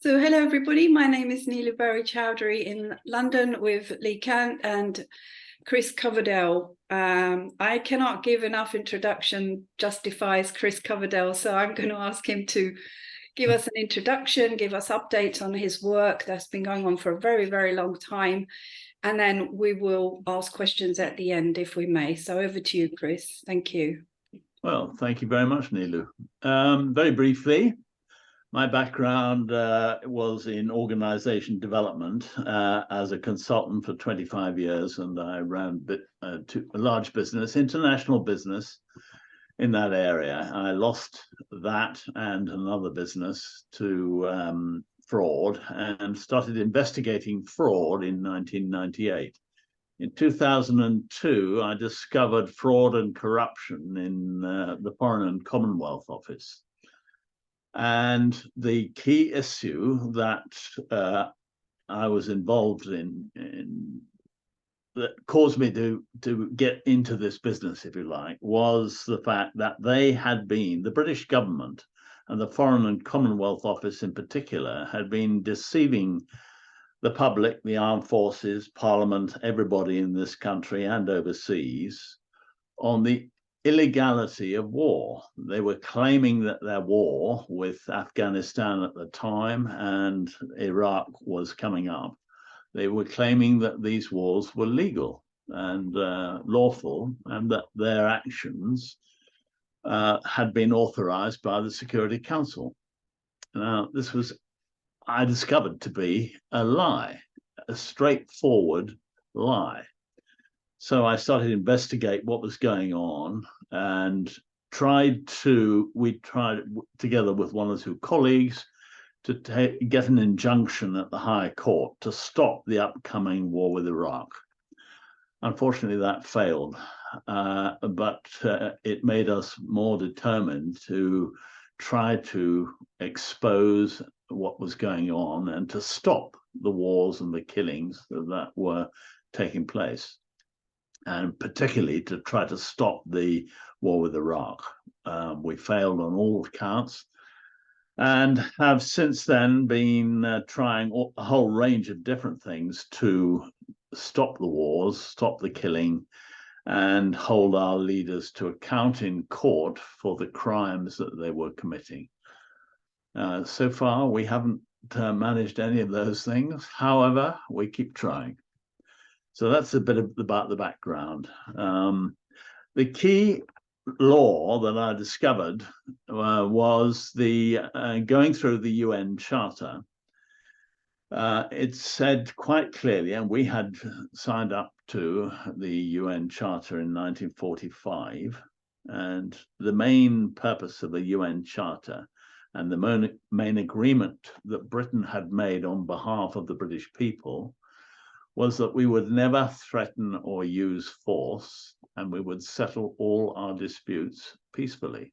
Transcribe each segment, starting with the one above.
So hello everybody, my name is Neelu Chowdhury in London with Lee Kant and Chris Coverdale. I cannot give enough introduction justifies Chris Coverdale, so I'm going to ask him to give us an introduction, give us updates on his work that's been going on for a very, very long time. And then we will ask questions at the end if we may. So over to you, Chris. Thank you. Well, thank you very much, Neelu. Very briefly, my background was in organization development as a consultant for 25 years, and I ran a large business, international business in that area. I lost that and another business to fraud and started investigating fraud in 1998. In 2002, I discovered fraud and corruption in the Foreign and Commonwealth Office. And the key issue that I was involved in that caused me to get into this business, if you like, was the fact that they had been, the British government and the Foreign and Commonwealth Office in particular, had been deceiving the public, the armed forces, Parliament, everybody in this country and overseas on the illegality of war. They were claiming that their war with Afghanistan at the time and Iraq was coming up. They were claiming that these wars were legal and lawful, and that their actions had been authorized by the Security Council. Now, this was, I discovered, to be a lie, a straightforward lie. So I started to investigate what was going on and we tried together with one or two colleagues to get an injunction at the higher court to stop the upcoming war with Iraq. Unfortunately, that failed, but it made us more determined to try to expose what was going on and to stop the wars and the killings that were taking place, and particularly to try to stop the war with Iraq. We failed on all counts and have since then been trying a whole range of different things to stop the wars, stop the killing, and hold our leaders to account in court for the crimes that they were committing. So far, we haven't managed any of those things. However, we keep trying. So that's a bit about the background. The key law that I discovered was the going through the UN Charter. It said quite clearly, and we had signed up to the UN Charter in 1945, and the main purpose of the UN Charter and the main agreement that Britain had made on behalf of the British people was that we would never threaten or use force, and we would settle all our disputes peacefully.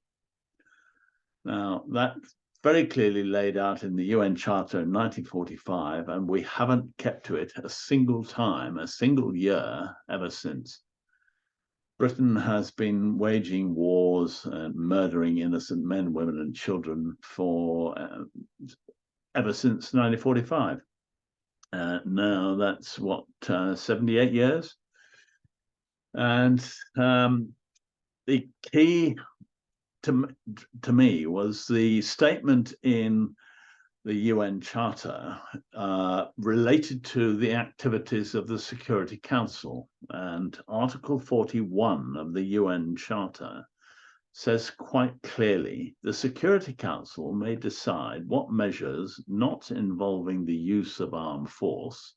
Now, that's very clearly laid out in the UN Charter in 1945, and we haven't kept to it a single time, a single year ever since. Britain has been waging wars and murdering innocent men, women, and children for ever since 1945. Now that's what, 78 years. And the key to me was the statement in the UN Charter related to the activities of the Security Council. And Article 41 of the UN Charter says quite clearly, the Security Council may decide what measures not involving the use of armed force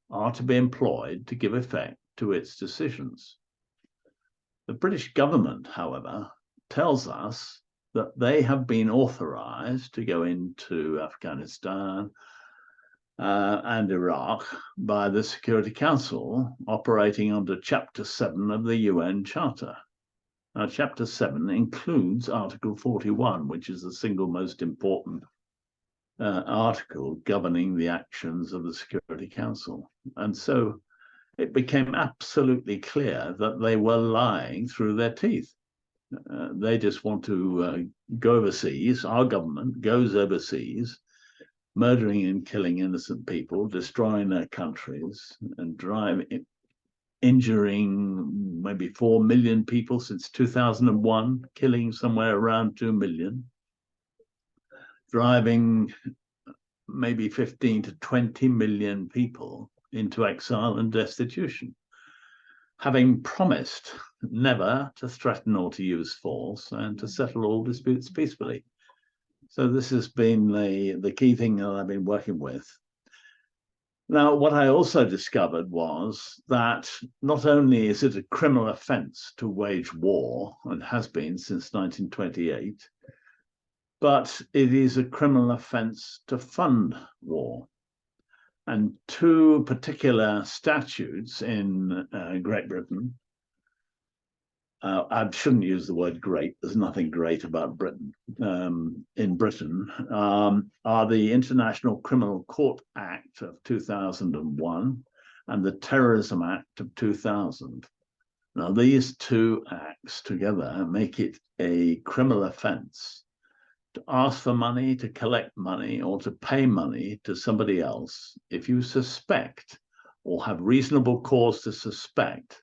are to be employed to give effect to its decisions. The British government, however, tells us that they have been authorized to go into Afghanistan and Iraq by the Security Council, operating under Chapter 7 of the UN Charter. Now, Chapter 7 includes Article 41, which is the single most important article governing the actions of the Security Council. And so it became absolutely clear that they were lying through their teeth. They just want to go overseas. Our government goes overseas, murdering and killing innocent people, destroying their countries, and injuring maybe 4 million people since 2001, killing somewhere around 2 million, driving maybe 15 to 20 million people into exile and destitution, having promised never to threaten or to use force and to settle all disputes peacefully. So this has been the key thing that I've been working with. Now, what I also discovered was that not only is it a criminal offence to wage war, and has been since 1928, but it is a criminal offence to fund war. And two particular statutes in Great Britain, I shouldn't use the word great, there's nothing great about Britain, in Britain, are the International Criminal Court Act of 2001 and the Terrorism Act of 2000. Now, these two acts together make it a criminal offence to ask for money, to collect money, or to pay money to somebody else if you suspect or have reasonable cause to suspect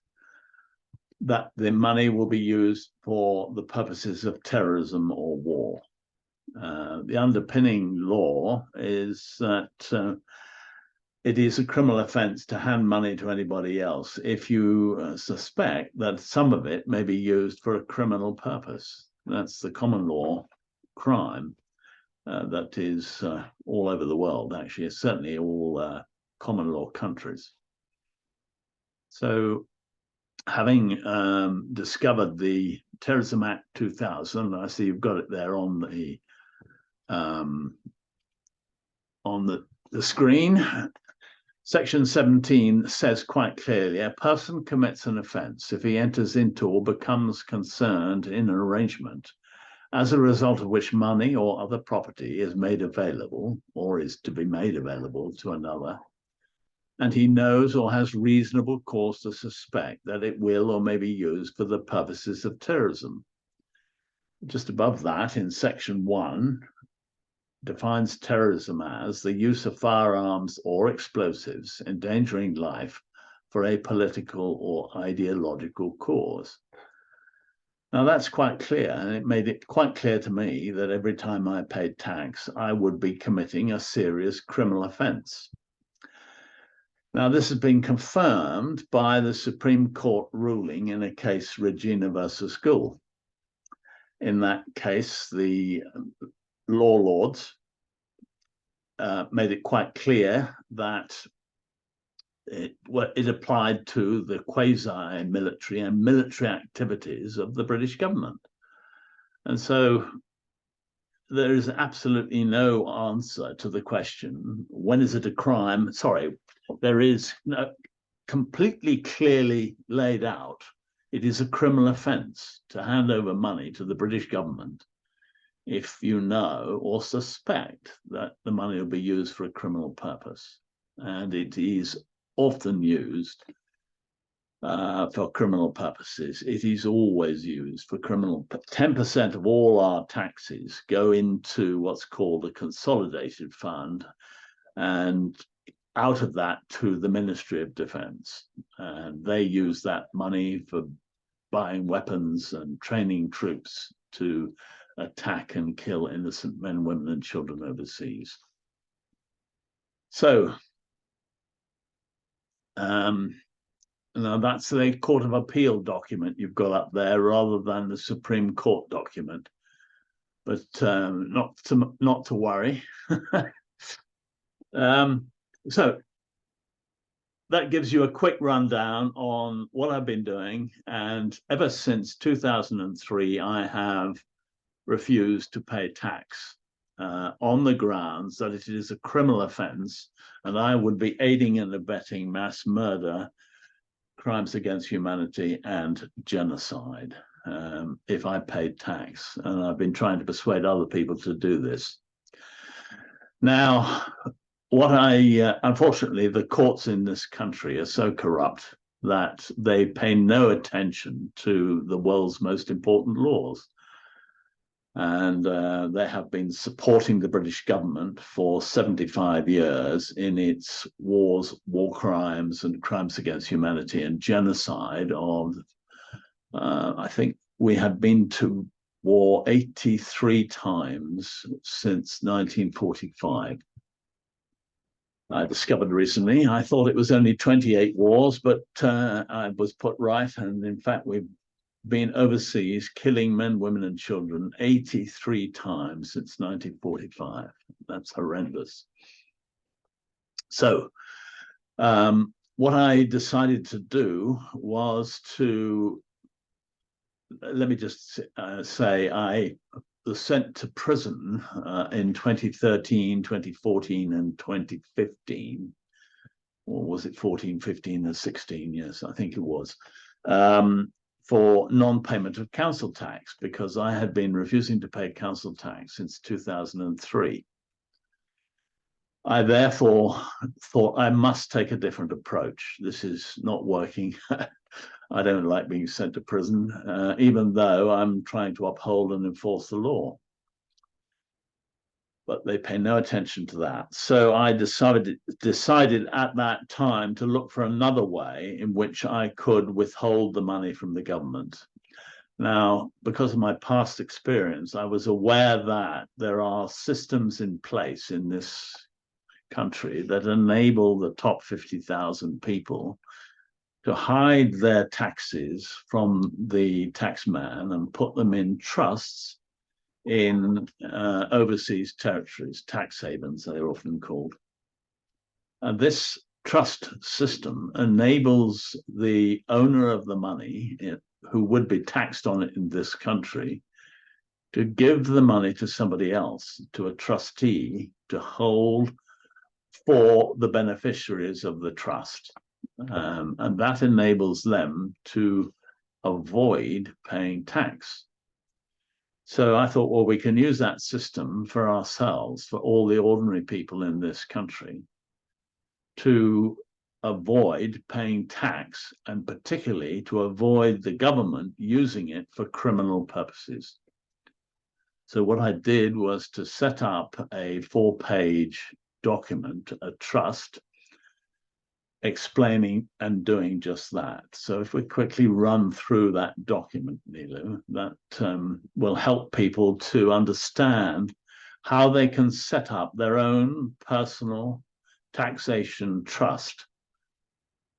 that the money will be used for the purposes of terrorism or war. The underpinning law is that it is a criminal offence to hand money to anybody else if you suspect that some of it may be used for a criminal purpose. That's the common law crime that is all over the world, actually, certainly all common law countries. So, having discovered the Terrorism Act 2000, I see you've got it there on the screen. Section 17 says quite clearly, a person commits an offence if he enters into or becomes concerned in an arrangement as a result of which money or other property is made available or is to be made available to another, and he knows or has reasonable cause to suspect that it will or may be used for the purposes of terrorism. Just above that, in section 1, defines terrorism as the use of firearms or explosives endangering life for a political or ideological cause. Now, that's quite clear, and it made it quite clear to me that every time I paid tax, I would be committing a serious criminal offence. Now, this has been confirmed by the Supreme Court ruling in a case, Regina versus Gould. In that case, the law lords made it quite clear that it applied to the quasi-military and military activities of the British government. And so there is absolutely no answer to the question, when is it a crime? Sorry, there is no, completely clearly laid out, it is a criminal offence to hand over money to the British government if you know or suspect that the money will be used for a criminal purpose. And it is often used for criminal purposes. It is always used for criminal. 10% of all our taxes go into what's called a consolidated fund, and out of that to the Ministry of Defence. And they use that money for buying weapons and training troops to attack and kill innocent men, women, and children overseas. So, now that's the Court of Appeal document you've got up there rather than the Supreme Court document, but not to worry. So that gives you a quick rundown on what I've been doing, and ever since 2003 I have refused to pay tax on the grounds that it is a criminal offence and I would be aiding and abetting mass murder, crimes against humanity, and genocide if I paid tax. And I've been trying to persuade other people to do this. Now, unfortunately, the courts in this country are so corrupt that they pay no attention to the world's most important laws. And they have been supporting the British government for 75 years in its wars, war crimes, and crimes against humanity and genocide of, I think we have been to war 83 times since 1945. I discovered recently, I thought it was only 28 wars, but I was put right. And in fact, we've been overseas killing men, women, and children 83 times since 1945. That's horrendous. So what I decided to do was to, let me just say, I was sent to prison in 2013, 2014, and 2015. Or was it 14, 15, and 16? Yes, I think it was. For non-payment of council tax, because I had been refusing to pay council tax since 2003. I therefore thought I must take a different approach. This is not working. I don't like being sent to prison, even though I'm trying to uphold and enforce the law. But they pay no attention to that. So I decided at that time to look for another way in which I could withhold the money from the government. Now, because of my past experience, I was aware that there are systems in place in this country that enable the top 50,000 people to hide their taxes from the taxman and put them in trusts in overseas territories, tax havens, they're often called. And this trust system enables the owner of the money, who would be taxed on it in this country, to give the money to somebody else, to a trustee, to hold for the beneficiaries of the trust. And that enables them to avoid paying tax. So I thought, well, we can use that system for ourselves, for all the ordinary people in this country, to avoid paying tax, and particularly to avoid the government using it for criminal purposes. So what I did was to set up a 4-page document, a trust, explaining and doing just that. So if we quickly run through that document, Neelu, that will help people to understand how they can set up their own personal taxation trust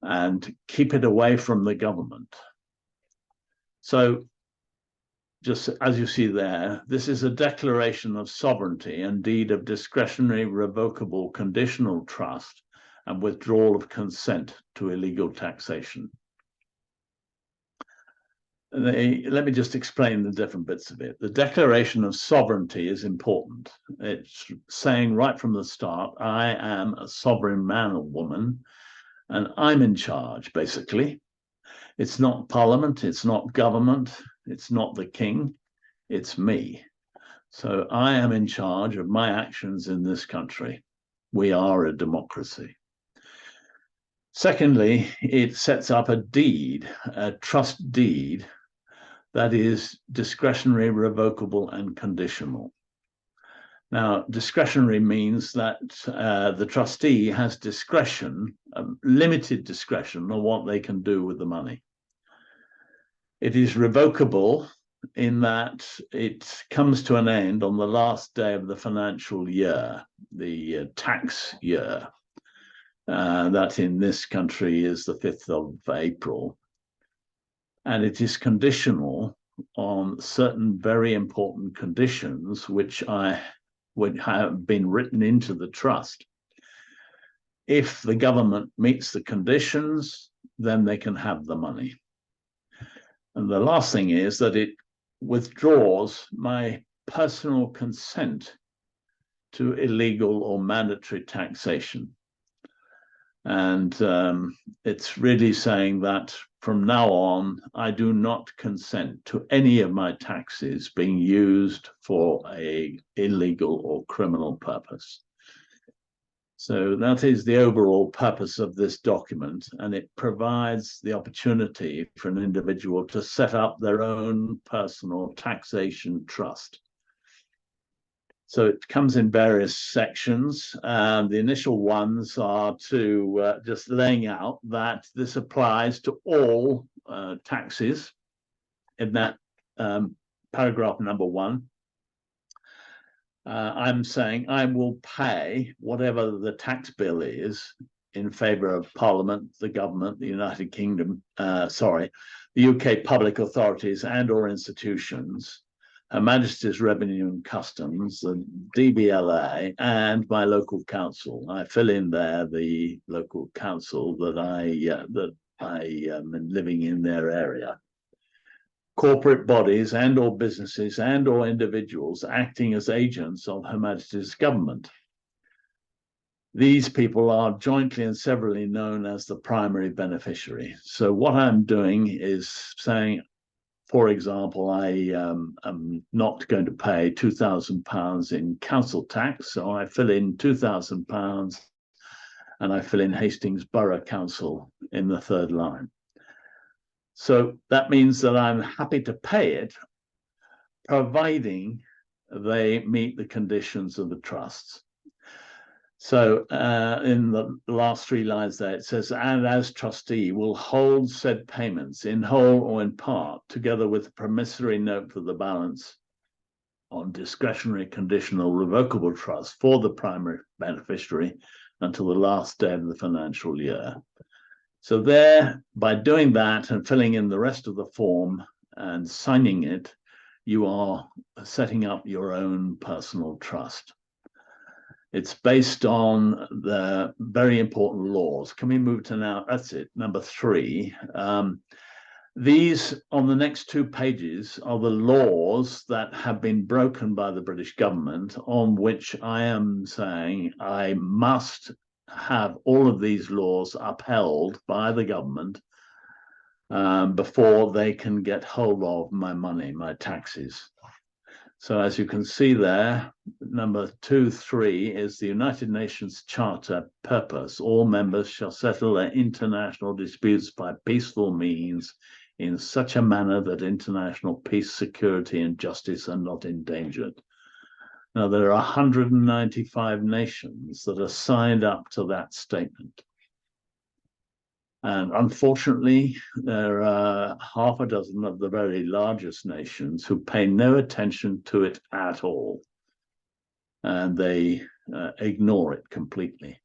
and keep it away from the government. So just as you see there, this is a declaration of sovereignty and deed of discretionary, revocable, conditional trust and withdrawal of consent to illegal taxation. Let me just explain the different bits of it. The declaration of sovereignty is important. It's saying right from the start, I am a sovereign man or woman, and I'm in charge, basically. It's not parliament, it's not government, it's not the king, it's me. So I am in charge of my actions in this country. We are a democracy. Secondly, it sets up a deed, a trust deed, that is discretionary, revocable, and conditional. Now, discretionary means that the trustee has discretion, limited discretion on what they can do with the money. It is revocable in that it comes to an end on the last day of the financial year, the tax year. That in this country is the 5th of April. And it is conditional on certain very important conditions which would have been written into the trust. If the government meets the conditions, then they can have the money. And the last thing is that it withdraws my personal consent to illegal or mandatory taxation. And it's really saying that from now on, I do not consent to any of my taxes being used for an illegal or criminal purpose. So that is the overall purpose of this document, and it provides the opportunity for an individual to set up their own personal taxation trust. So it comes in various sections. The initial ones are to just laying out that this applies to all taxes in that paragraph number 1. I'm saying I will pay whatever the tax bill is in favour of Parliament, the government, the United Kingdom, the UK public authorities and or institutions, Her Majesty's Revenue and Customs, the DVLA, and my local council. I fill in there the local council that I am living in their area. Corporate bodies and or businesses and or individuals acting as agents of Her Majesty's government. These people are jointly and severally known as the primary beneficiary. So what I'm doing is saying, for example, I am not going to pay £2,000 in council tax, so I fill in £2,000 and I fill in Hastings Borough Council in the 3rd line. So that means that I'm happy to pay it, providing they meet the conditions of the trusts. So in the last 3 lines there, it says, and as trustee will hold said payments in whole or in part, together with a promissory note for the balance on discretionary, conditional, revocable trust for the primary beneficiary until the last day of the financial year. So there, by doing that and filling in the rest of the form and signing it, you are setting up your own personal trust. It's based on the very important laws. Can we move to now? That's it, number 3. These on the next 2 pages are the laws that have been broken by the British government, on which I am saying I must have all of these laws upheld by the government before they can get hold of my money, my taxes. So as you can see there, number 2.3 is the United Nations Charter purpose. All members shall settle their international disputes by peaceful means in such a manner that international peace, security, and justice are not endangered. Now, there are 195 nations that are signed up to that statement. And unfortunately, there are half a dozen of the very largest nations who pay no attention to it at all. And they ignore it completely.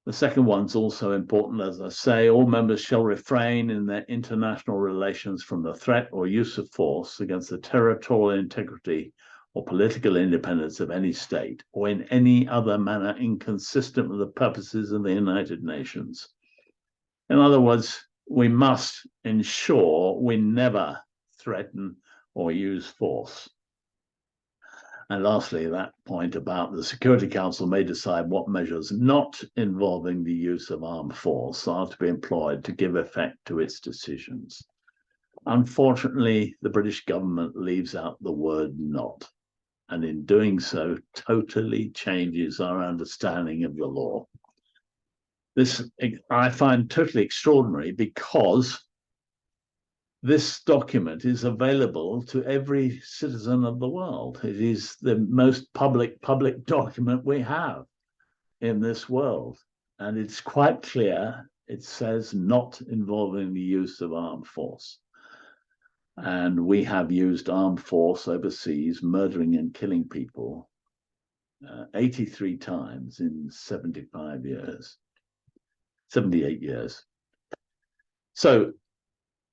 The second one's also important, as I say, all members shall refrain in their international relations from the threat or use of force against the territorial integrity or political independence of any state, or in any other manner inconsistent with the purposes of the United Nations. In other words, we must ensure we never threaten or use force. And lastly, that point about the Security Council may decide what measures not involving the use of armed force are to be employed to give effect to its decisions. Unfortunately, the British government leaves out the word not, and in doing so, totally changes our understanding of the law. This I find totally extraordinary, because this document is available to every citizen of the world. It is the most public document we have in this world. And it's quite clear. It says not involving the use of armed force. And we have used armed force overseas, murdering and killing people 83 times in 78 years. So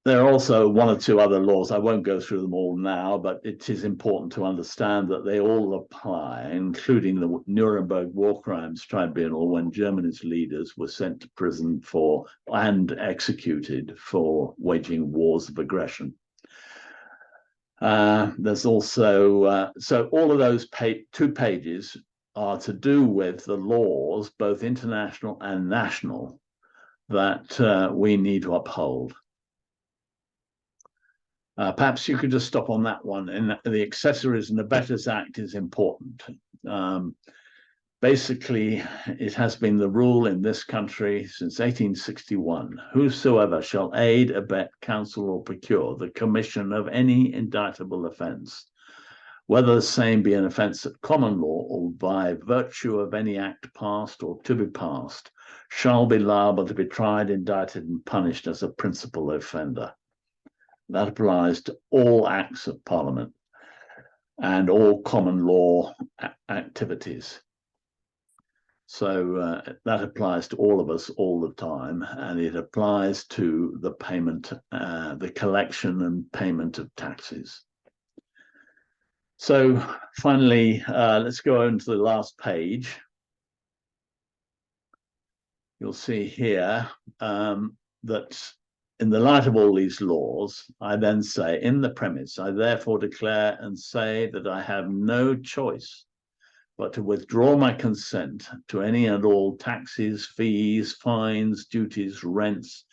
there are also 1 or 2 other laws. I won't go through them all now, but it is important to understand that they all apply, including the Nuremberg War Crimes Tribunal, when Germany's leaders were sent to prison for and executed for waging wars of aggression. There's also, so all of those 2 pages are to do with the laws, both international and national, that we need to uphold. Perhaps you could just stop on that one. And the Accessories and Abettors Act is important. Basically, it has been the rule in this country since 1861. Whosoever shall aid, abet, counsel, or procure the commission of any indictable offence whether the same be an offence at common law or by virtue of any act passed or to be passed, shall be liable to be tried, indicted, and punished as a principal offender. That applies to all acts of Parliament and all common law activities. So that applies to all of us all the time, and it applies to the payment, the collection and payment of taxes. So finally, let's go on to the last page. You'll see here that in the light of all these laws, I then say, in the premise, I therefore declare and say that I have no choice but to withdraw my consent to any and all taxes, fees, fines, duties, rents,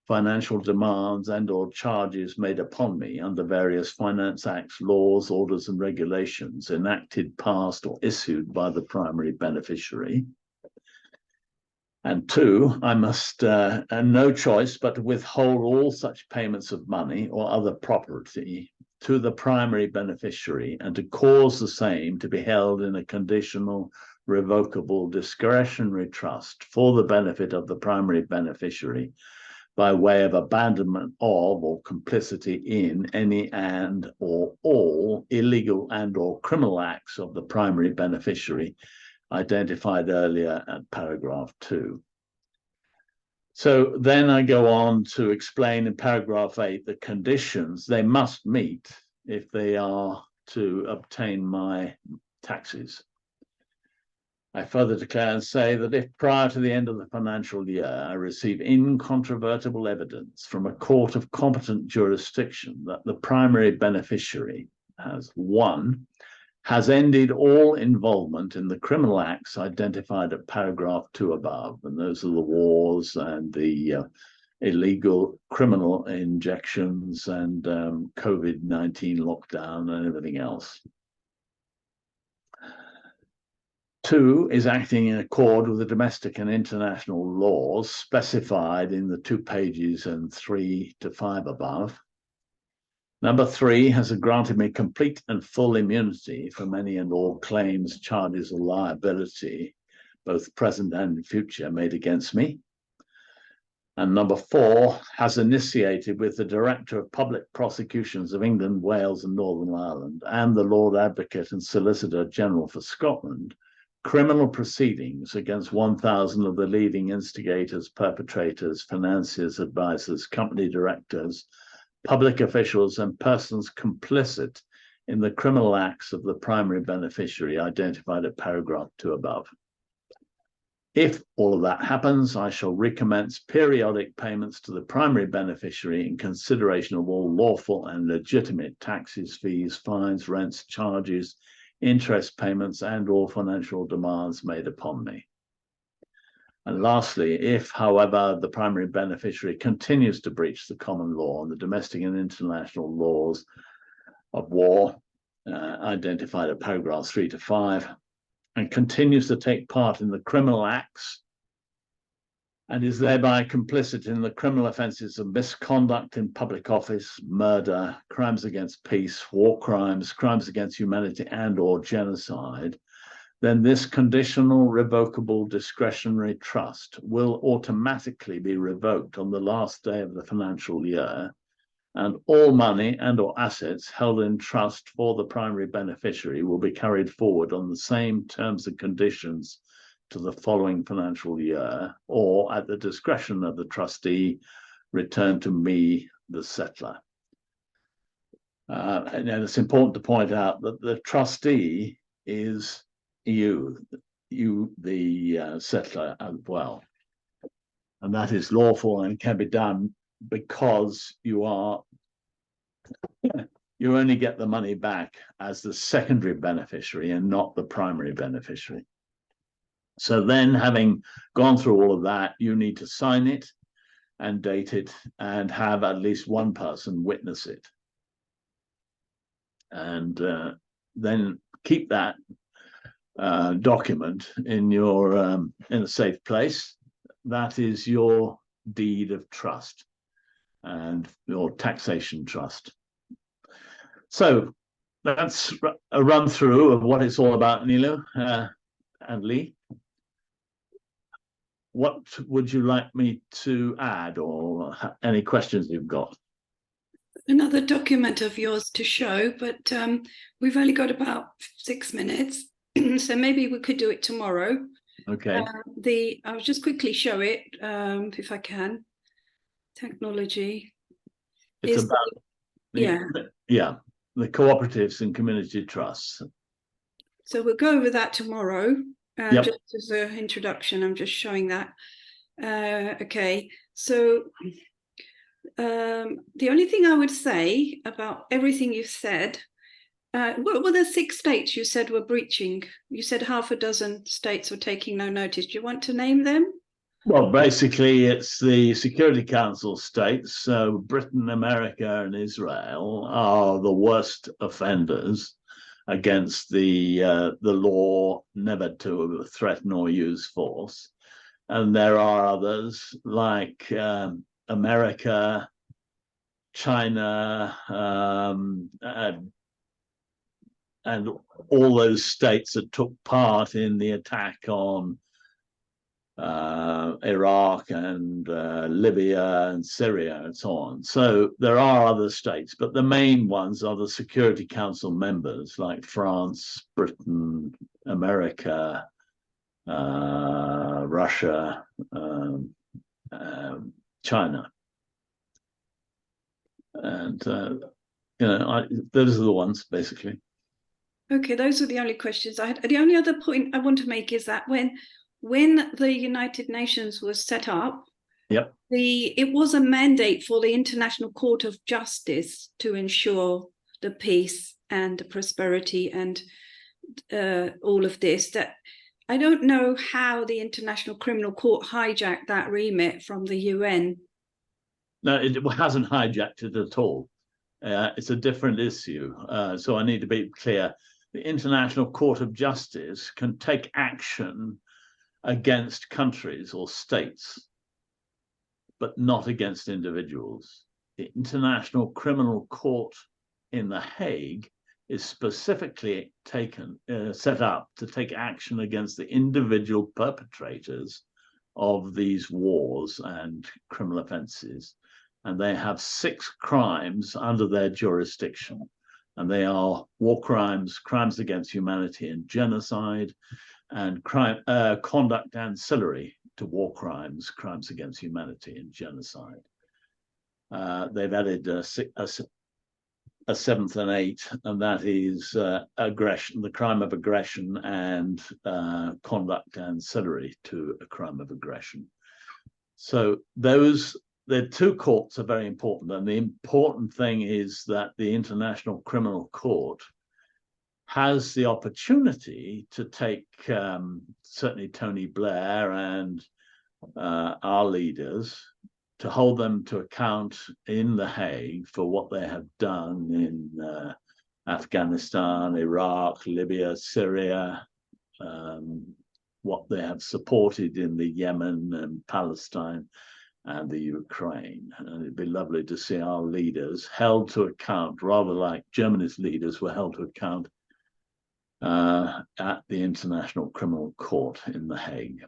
financial demands and or charges made upon me under various finance acts, laws, orders and regulations enacted, passed or issued by the primary beneficiary. And two, I must have no choice but to withhold all such payments of money or other property to the primary beneficiary and to cause the same to be held in a conditional, revocable, discretionary trust for the benefit of the primary beneficiary by way of abandonment of or complicity in any and or all illegal and or criminal acts of the primary beneficiary identified earlier at paragraph 2. So then I go on to explain in paragraph 8 the conditions they must meet if they are to obtain my taxes. I further declare and say that if prior to the end of the financial year I receive incontrovertible evidence from a court of competent jurisdiction that the primary beneficiary has 1, has ended all involvement in the criminal acts identified at paragraph 2 above, and those are the wars and the illegal criminal injections and COVID-19 lockdown and everything else. 2 is acting in accord with the domestic and international laws specified in the 2 pages and 3 to 5 above. Number 3 has granted me complete and full immunity from any and all claims, charges, or liability, both present and future, made against me. And number 4 has initiated with the Director of Public Prosecutions of England, Wales, and Northern Ireland, and the Lord Advocate and Solicitor General for Scotland, criminal proceedings against 1,000 of the leading instigators, perpetrators, financiers, advisors, company directors, public officials, and persons complicit in the criminal acts of the primary beneficiary identified at paragraph 2 above. If all of that happens, I shall recommence periodic payments to the primary beneficiary in consideration of all lawful and legitimate taxes, fees, fines, rents, charges, interest payments, and all financial demands made upon me. And lastly, if, however, the primary beneficiary continues to breach the common law and the domestic and international laws of war identified at paragraphs 3 to 5, and continues to take part in the criminal acts and is thereby complicit in the criminal offences of misconduct in public office, murder, crimes against peace, war crimes, crimes against humanity, and or genocide, then this conditional, revocable, discretionary trust will automatically be revoked on the last day of the financial year, and all money and or assets held in trust for the primary beneficiary will be carried forward on the same terms and conditions to the following financial year, or at the discretion of the trustee, returned to me, the settler. And it's important to point out that the trustee is you the settler as well, and that is lawful and can be done because you only get the money back as the secondary beneficiary and not the primary beneficiary. So then, having gone through all of that, you need to sign it and date it and have at least one person witness it, and then keep that document in your in a safe place. That is your deed of trust and your taxation trust. So that's a run through of what it's all about, Neelu and Lee. What would you like me to add, or any questions you've got? Another document of yours to show, but we've only got about 6 minutes, so maybe we could do it tomorrow. Okay. I'll just quickly show it, if I can. Technology. It's about the cooperatives and community trusts. So we'll go over that tomorrow. Yep. Just as an introduction, I'm just showing that. Okay, so the only thing I would say about everything you've said, what were the 6 states you said were breaching? You said half a dozen states were taking no notice. Do you want to name them? Well, basically, it's the Security Council states. So Britain, America, and Israel are the worst offenders against the law never to threaten or use force. And there are others like America, China, and all those states that took part in the attack on Iraq and Libya and Syria and so on. So there are other states, but the main ones are the Security Council members like France, Britain, America, Russia, China. And, those are the ones, basically. Okay, those are the only questions I had. The only other point I want to make is that when the United Nations was set up, yep, it was a mandate for the International Court of Justice to ensure the peace and the prosperity and all of this. That I don't know how the International Criminal Court hijacked that remit from the UN. No, it hasn't hijacked it at all. It's a different issue. So I need to be clear. The International Court of Justice can take action against countries or states, but not against individuals. The International Criminal Court in The Hague is specifically set up to take action against the individual perpetrators of these wars and criminal offenses. And they have 6 crimes under their jurisdiction. And they are war crimes, crimes against humanity and genocide, and conduct ancillary to war crimes, crimes against humanity and genocide. They've added a 7th and 8th, and that is aggression, the crime of aggression, and conduct ancillary to a crime of aggression. So the 2 courts are very important, and the important thing is that the International Criminal Court has the opportunity to take certainly Tony Blair and our leaders, to hold them to account in The Hague for what they have done in Afghanistan, Iraq, Libya, Syria, what they have supported in the Yemen and Palestine and the Ukraine. And it'd be lovely to see our leaders held to account, rather like Germany's leaders were held to account at the International Criminal Court in The Hague.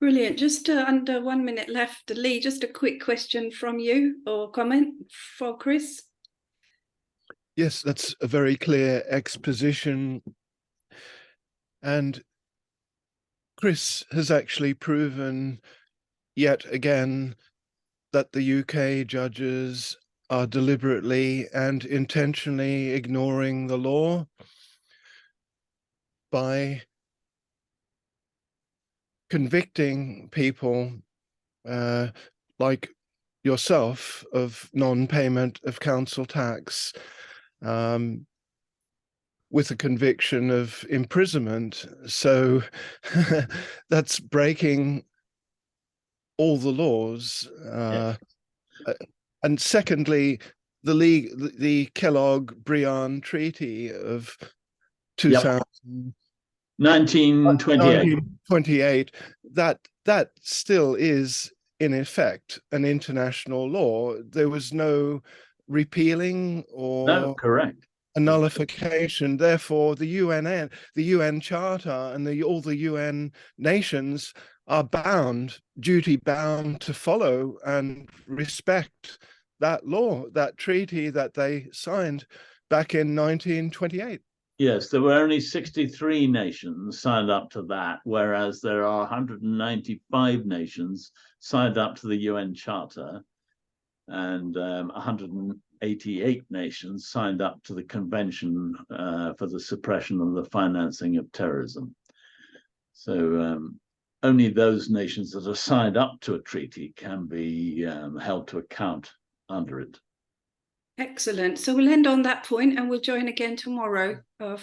Brilliant. Just under 1 minute left. Lee, just a quick question from you or comment for Chris. Yes, that's a very clear exposition. And Chris has actually proven yet again that the UK judges are deliberately and intentionally ignoring the law by convicting people like yourself of non-payment of council tax with a conviction of imprisonment. So that's breaking all the laws. Yes. And secondly, the Kellogg-Briand Treaty of 1928, that still is in effect an international law. There was no repealing or No, correct. a nullification. Therefore, the UN Charter and all the UN nations are duty bound to follow and respect that law, that treaty that they signed back in 1928. Yes, there were only 63 nations signed up to that, whereas there are 195 nations signed up to the UN Charter, and 188 nations signed up to the Convention for the Suppression and the Financing of Terrorism. So only those nations that are signed up to a treaty can be held to account under it. Excellent. So we'll end on that point and we'll join again tomorrow